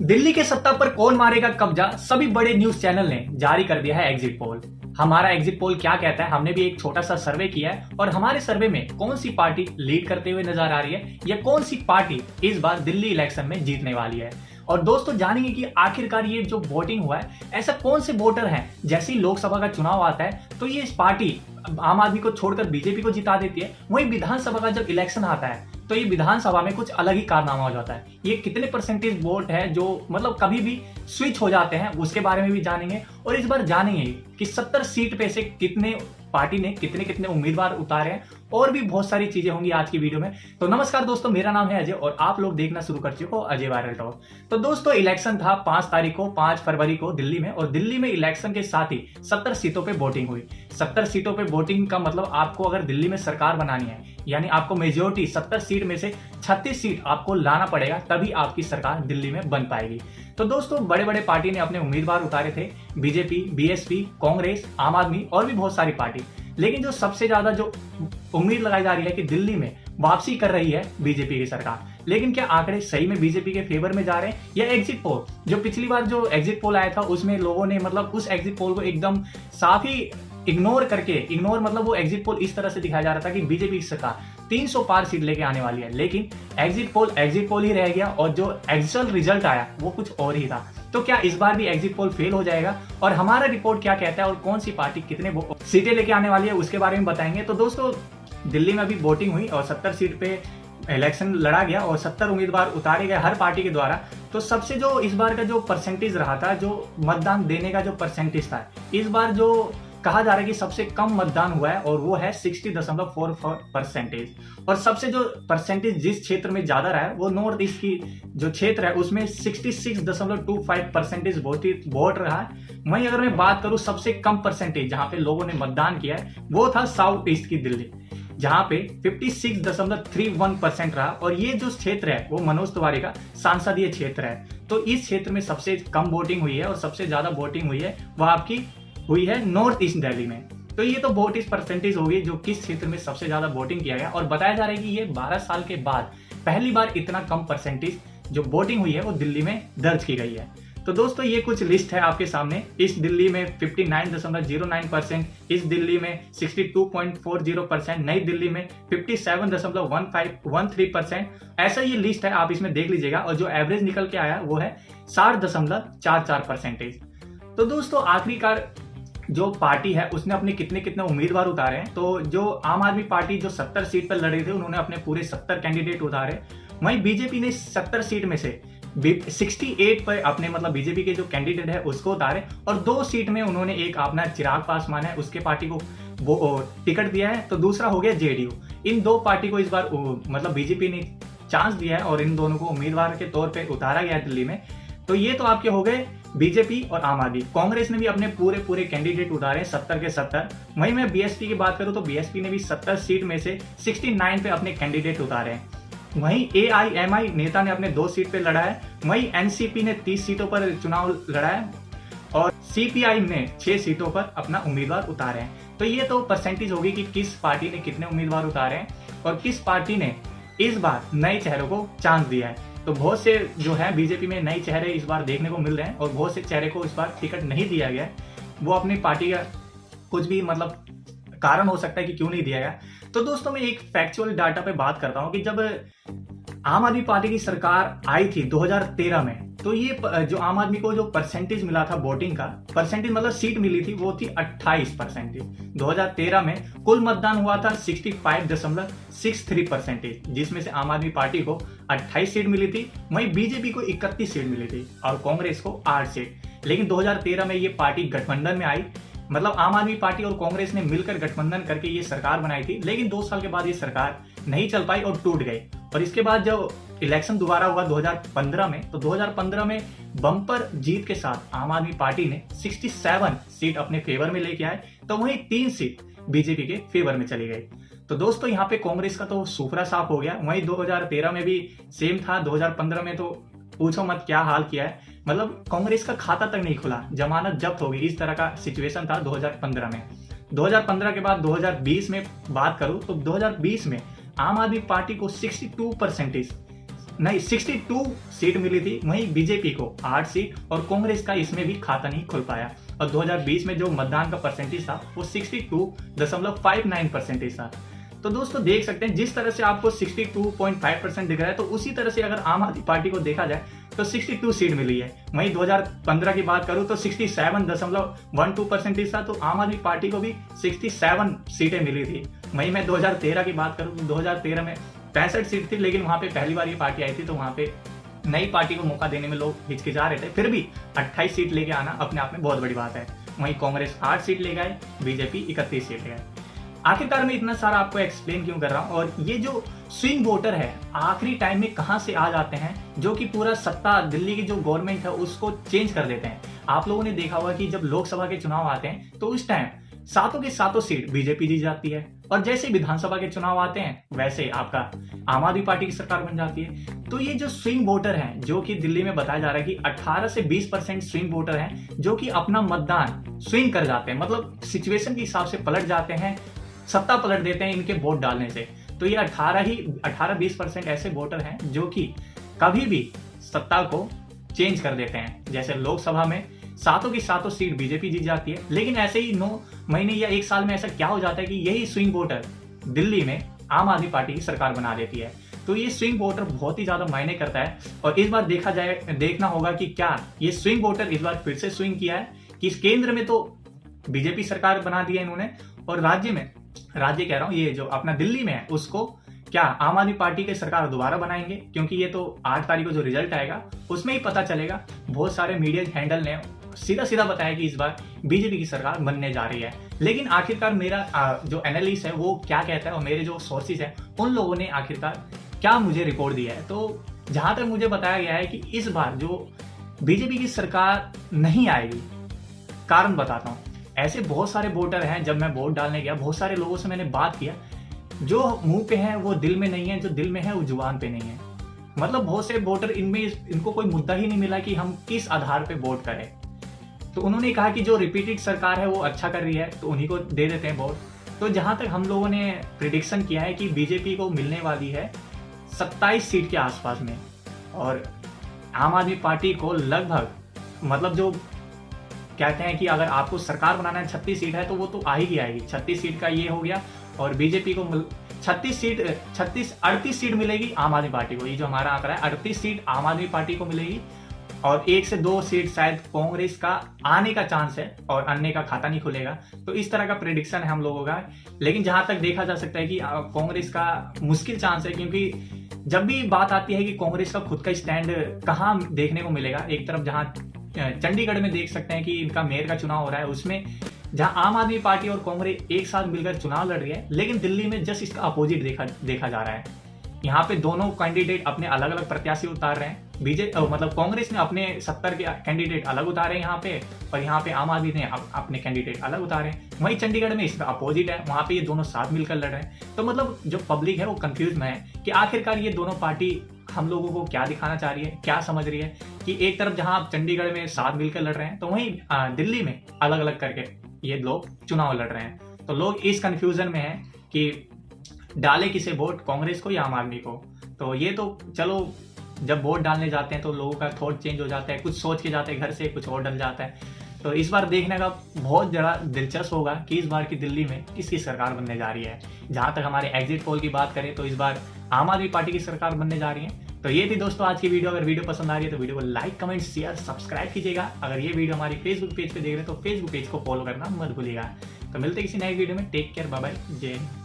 दिल्ली के सत्ता पर कौन मारेगा कब्जा, सभी बड़े न्यूज चैनल ने जारी कर दिया है एग्जिट पोल। हमारा एग्जिट पोल क्या कहता है, हमने भी एक छोटा सा सर्वे किया है और हमारे सर्वे में कौन सी पार्टी लीड करते हुए नजर आ रही है या कौन सी पार्टी इस बार दिल्ली इलेक्शन में जीतने वाली है। और दोस्तों जानेंगे कि आखिरकार ये जो वोटिंग हुआ है, ऐसा कौन से वोटर हैं जैसे ही लोकसभा का चुनाव आता है तो ये इस पार्टी आम आदमी को छोड़कर बीजेपी को जिता देती है, वहीं विधानसभा का जब इलेक्शन आता है तो ये विधानसभा में कुछ अलग ही कारनामा हो जाता है। ये कितने परसेंटेज वोट है जो मतलब कभी भी स्विच हो जाते हैं, उसके बारे में भी जानेंगे। और इस बार जानेंगे कि 70 सीट पे से कितने पार्टी ने कितने कितने उम्मीदवार उतारे हैं और भी बहुत सारी चीजें होंगी आज की वीडियो में। तो नमस्कार दोस्तों, मेरा नाम है अजय और आप लोग देखना शुरू कर चुके हो अजय वायरल टॉक। तो दोस्तों इलेक्शन था 5 फरवरी को दिल्ली में, और दिल्ली में इलेक्शन के साथ ही 70 सीटों पे वोटिंग हुई। 70 सीटों पे वोटिंग का मतलब आपको अगर दिल्ली में सरकार बनानी है, यानी आपको मेजोरिटी 70 सीट में से 36 सीट आपको लाना पड़ेगा, तभी आपकी सरकार दिल्ली में बन पाएगी। तो दोस्तों बड़े बड़े पार्टी ने अपने उम्मीदवार उतारे थे, बीजेपी, बीएसपी, कांग्रेस, आम आदमी और भी बहुत सारी पार्टी। लेकिन जो सबसे ज्यादा जो उम्मीद लगाई जा रही है कि दिल्ली में वापसी कर रही है बीजेपी की सरकार, लेकिन क्या आंकड़े सही में बीजेपी के फेवर में जा रहे हैं या एग्जिट पोल, जो पिछली बार जो एग्जिट पोल आया था उसमें लोगों ने मतलब उस एग्जिट पोल को एकदम साफ ही इग्नोर मतलब वो एग्जिट पोल इस तरह से दिखाया जा रहा था कि बीजेपी की सरकार 300 पार सीट लेके आने वाली है, लेकिन एग्जिट पोल ही रह गया और जो एक्चुअल रिजल्ट आया वो कुछ और ही था। तो क्या इस बार भी एग्जिट पोल फेल हो जाएगा और हमारा रिपोर्ट क्या कहता है और कौन सी पार्टी कितने सीटें लेके आने वाली है उसके बारे में बताएंगे। तो दोस्तों दिल्ली में अभी वोटिंग हुई और 70 सीट पे इलेक्शन लड़ा गया और 70 उम्मीदवार उतारे गए हर पार्टी के द्वारा। तो सबसे जो इस बार का जो परसेंटेज रहा था, जो मतदान देने का जो परसेंटेज था, इस बार जो कहा जा रहा है कि सबसे कम मतदान हुआ है और वो है 60.44%। और सबसे जो परसेंटेज जिस क्षेत्र में ज्यादा रहा है वो नॉर्थ ईस्ट की जो क्षेत्र है उसमें 66.25% वोट रहा है। वहीं अगर मैं बात करूं सबसे कम परसेंटेज जहां पे लोगों ने मतदान किया है वो था साउथ ईस्ट की दिल्ली, जहां पे 56.31% रहा। और ये जो क्षेत्र है वो मनोज तिवारी का सांसदीय क्षेत्र है। तो इस क्षेत्र में सबसे कम वोटिंग हुई है और सबसे ज्यादा वोटिंग हुई है वह आपकी हुई है नॉर्थ ईस्ट दिल्ली में। तो ये तो वोट इस परसेंटेज होगी जो किस क्षेत्र में सबसे ज्यादा वोटिंग किया गया। और बताया जा रहा है कि ये 12 साल के बाद पहली बार इतना कम परसेंटेज जो वोटिंग हुई है वो दिल्ली में दर्ज की गई है। तो दोस्तों ये कुछ लिस्ट है आपके सामने। इस दिल्ली में 59.09%, इस दिल्ली में 62.40%, नई दिल्ली में 57.13%। ऐसा ये लिस्ट है, आप इसमें देख लीजिएगा। और जो एवरेज निकल के आया वो है 60.44%। तो दोस्तों आखिरकार जो पार्टी है उसने अपने कितने कितने उम्मीदवार उतारे हैं। तो जो आम आदमी पार्टी जो 70 सीट पर लड़ रही थी उन्होंने अपने पूरे 70 कैंडिडेट उतारे। वहीं बीजेपी ने 70 सीट में से 68 पर अपने मतलब बीजेपी के जो कैंडिडेट है उसको उतारे, और 2 सीट में उन्होंने एक अपना चिराग पासवान है उसके पार्टी को वो टिकट दिया है, तो दूसरा हो गया जेडीयू। इन 2 पार्टी को इस बार मतलब बीजेपी ने चांस दिया है और इन दोनों को उम्मीदवार के तौर पर उतारा गया है दिल्ली में। तो ये तो आपके हो गए बीजेपी और आम आदमी। कांग्रेस ने भी अपने पूरे कैंडिडेट उतारे 70 के 70। वहीं मैं बीएसपी की बात करूं तो बीएसपी ने भी 70 सीट में से 69 पे अपने कैंडिडेट उतारे हैं। वहीं एआईएमआई नेता ने अपने 2 सीट पे लड़ा है। वहीं एनसीपी ने 30 सीटों पर चुनाव लड़ा है और सीपीआई ने 6 सीटों पर अपना उम्मीदवार उतारे हैं। तो ये तो परसेंटेज होगी कि किस पार्टी ने कितने उम्मीदवार उतारे हैं और किस पार्टी ने इस बार नए चेहरों को चांस दिया है। तो बहुत से जो है बीजेपी में नए चेहरे इस बार देखने को मिल रहे हैं और बहुत से चेहरे को इस बार टिकट नहीं दिया गया है। वो अपनी पार्टी का कुछ भी मतलब कारण हो सकता है कि क्यों नहीं दिया गया। तो दोस्तों मैं एक फैक्चुअल डाटा पे बात करता हूं कि जब आम आदमी पार्टी की सरकार आई थी 2013 में, तो ये जो आम आदमी को जो परसेंटेज मिला था वोटिंग का परसेंटेज मतलब सीट मिली थी वो थी 28%। 2013 में कुल मतदान हुआ था 65.63%, जिसमें से आम आदमी पार्टी को 28 सीट मिली थी। वहीं बीजेपी को 31 सीट मिली थी और कांग्रेस को 8 सीट। लेकिन 2013 में ये पार्टी गठबंधन में आई, मतलब आम आदमी पार्टी और कांग्रेस ने मिलकर गठबंधन करके ये सरकार बनाई थी। लेकिन 2 साल के बाद ये सरकार नहीं चल पाई और टूट गई। और इसके बाद जब इलेक्शन दोबारा हुआ 2015 में, तो 2015 में बम्पर जीत के साथ आम आदमी पार्टी ने 67 सीट अपने फेवर में लेके आए, तो वहीं 3 सीट बीजेपी के फेवर में चली गई। तो दोस्तों यहाँ पे कांग्रेस का तो सुपरा साफ हो गया। वहीं 2013 में भी सेम था, 2015 में तो पूछो मत क्या हाल किया है, मतलब कांग्रेस का खाता तक नहीं खुला, जमानत जब्त हो गई, इस तरह का सिचुएशन था 2015 में। 2015 के बाद 2020 में बात करूं तो 2020 में आम आदमी पार्टी को 62% नहीं 62 सीट मिली थी, वहीं बीजेपी को 8 सीट और कांग्रेस का इसमें भी खाता नहीं खुल पाया। और 2020 में जो मतदान का परसेंटेज था वो 62.59% था। तो दोस्तों देख सकते हैं जिस तरह से आपको 62.5% दिख रहा है, तो उसी तरह से अगर आम आदमी पार्टी को देखा जाए तो 62 सीट मिली है। वहीं 2015 की बात करूं तो 67.12% था, तो आम आदमी पार्टी को भी 67 सीटें मिली थी। वहीं मैं 2013 की बात करूं तो 2013 में 65 सीट थी, लेकिन वहां पे पहली बार ये पार्टी आई थी, तो वहां पे नई पार्टी को मौका देने में लोग हिचकिचा रहे थे। फिर भी 28 सीट लेके आना अपने आप में बहुत बड़ी बात है। वहीं कांग्रेस 8 सीट ले गए, बीजेपी 31 सीट ले गए। आखिरकार मैं इतना सारा आपको एक्सप्लेन क्यों कर रहा हूं, और ये जो स्विंग वोटर है आखिरी टाइम में कहां से आ जाते हैं, जो कि पूरा सत्ता दिल्ली की जो गवर्नमेंट है उसको चेंज कर देते हैं। आप लोगों ने देखा होगा कि जब लोकसभा के चुनाव आते हैं तो उस टाइम सातों की सातों सीट बीजेपी जीत जाती है, और जैसे विधानसभा के चुनाव आते हैं वैसे आपका आम आदमी पार्टी की सरकार बन जाती है। तो ये जो स्विंग वोटर हैं, जो कि दिल्ली में बताया जा रहा है कि 18 से 20% स्विंग वोटर हैं, जो कि अपना मतदान स्विंग कर जाते हैं, मतलब सिचुएशन के हिसाब से पलट जाते हैं, सत्ता पलट देते हैं इनके वोट डालने से। तो ये 18-20% ऐसे वोटर हैं जो कि कभी भी सत्ता को चेंज कर देते हैं। जैसे लोकसभा में सातों की सातों सीट बीजेपी जीत जाती है, लेकिन ऐसे ही 9 महीने या 1 साल में ऐसा क्या हो जाता है कि यही स्विंग वोटर दिल्ली में आम आदमी पार्टी की सरकार बना देती है। तो ये स्विंग वोटर बहुत ही ज्यादा मायने करता है, और इस बार देखना होगा कि क्या ये स्विंग वोटर इस बार फिर से स्विंग किया है कि इस केंद्र में तो बीजेपी सरकार बना दी है इन्होंने, और राज्य कह रहा हूं ये जो अपना दिल्ली में है उसको क्या आम आदमी पार्टी की सरकार दोबारा बनाएंगे, क्योंकि ये तो 8 तारीख को जो रिजल्ट आएगा उसमें ही पता चलेगा। बहुत सारे मीडिया हैंडल ने सीधा बताया कि इस बार बीजेपी की सरकार बनने जा रही है, लेकिन आखिरकार मेरा जो एनालिस्ट है वो क्या कहता है, और मेरे जो सोर्सेज हैं उन लोगों ने आखिरकार क्या मुझे रिपोर्ट दिया है। तो जहां तक मुझे बताया गया है कि इस बार जो बीजेपी की सरकार नहीं आएगी, कारण बताता हूं। ऐसे बहुत सारे वोटर हैं, जब मैं वोट डालने गया बहुत सारे लोगों से मैंने बात किया, जो मुंह पे है वो दिल में नहीं है, जो दिल में है वो जुबान पे नहीं है। मतलब बहुत से वोटर इनको कोई मुद्दा ही नहीं मिला कि हम किस आधार पे वोट करें। तो उन्होंने कहा कि जो रिपीटेड सरकार है वो अच्छा कर रही है तो उन्हीं को दे देते हैं वोट। तो जहां तक हम लोगों ने प्रिडिक्शन किया है कि बीजेपी को मिलने वाली है 27 सीट के आसपास में, और आम आदमी पार्टी को लगभग, मतलब जो कहते हैं कि अगर आपको सरकार बनाना है 36 सीट है तो वो तो आ ही आएगी। 36 सीट का ये हो गया, और बीजेपी को 38 सीट मिलेगी आम आदमी पार्टी को। ये जो हमारा आंकड़ा है 38 सीट आम आदमी पार्टी को मिलेगी, और 1 से 2 सीट शायद कांग्रेस का आने का चांस है, और अन्य का खाता नहीं खुलेगा। तो इस तरह का प्रेडिक्शन है हम लोगों का। लेकिन जहां तक देखा जा सकता है कि कांग्रेस का मुश्किल चांस है, क्योंकि जब भी बात आती है कि कांग्रेस का खुद का स्टैंड कहां देखने को मिलेगा, एक तरफ जहां चंडीगढ़ में देख सकते हैं कि इनका मेयर का चुनाव हो रहा है, उसमें जहां आम आदमी पार्टी और कांग्रेस एक साथ मिलकर चुनाव लड़ रही है, लेकिन दिल्ली में जस्ट इसका अपोजिट देखा जा रहा है। यहाँ पे दोनों कैंडिडेट अपने अलग अलग प्रत्याशी उतार रहे हैं। मतलब कांग्रेस ने अपने 70 के कैंडिडेट अलग उतारे यहाँ पे, और यहाँ पे आम आदमी ने अपने कैंडिडेट अलग उतारे हैं। वहीं चंडीगढ़ में इसका अपोजिट है, वहाँ पे ये दोनों साथ मिलकर लड़ रहे हैं। तो मतलब जो पब्लिक है वो कंफ्यूज में है कि आखिरकार ये दोनों पार्टी हम लोगों को क्या दिखाना चाह रही है, क्या समझ रही है, कि एक तरफ जहां आप चंडीगढ़ में साथ मिलकर लड़ रहे हैं, तो वहीं दिल्ली में अलग अलग करके ये लोग चुनाव लड़ रहे हैं। तो लोग इस कंफ्यूजन में हैं कि डाले किसे वोट, कांग्रेस को या आम आदमी को। तो ये तो चलो जब वोट डालने जाते हैं तो लोगों का थॉट चेंज हो जाता है, कुछ सोच के जाते हैं घर से, कुछ और डल जाता है। तो इस बार देखने का बहुत ज़्यादा दिलचस्प होगा कि इस बार की दिल्ली में किसकी सरकार बनने जा रही है। जहां तक हमारे एग्जिट पोल की बात करें तो इस बार आम आदमी पार्टी की सरकार बनने जा रही है। तो ये थी दोस्तों आज की वीडियो। अगर वीडियो पसंद आ रही है तो वीडियो को लाइक, कमेंट, शेयर, सब्सक्राइब कीजिएगा। अगर ये वीडियो हमारी फेसबुक पेज पे देख रहे हैं तो फेसबुक पेज को फॉलो करना मत भूलिएगा। तो मिलते हैं किसी नए वीडियो में। टेक केयर, बाय बाय, जय हिंद।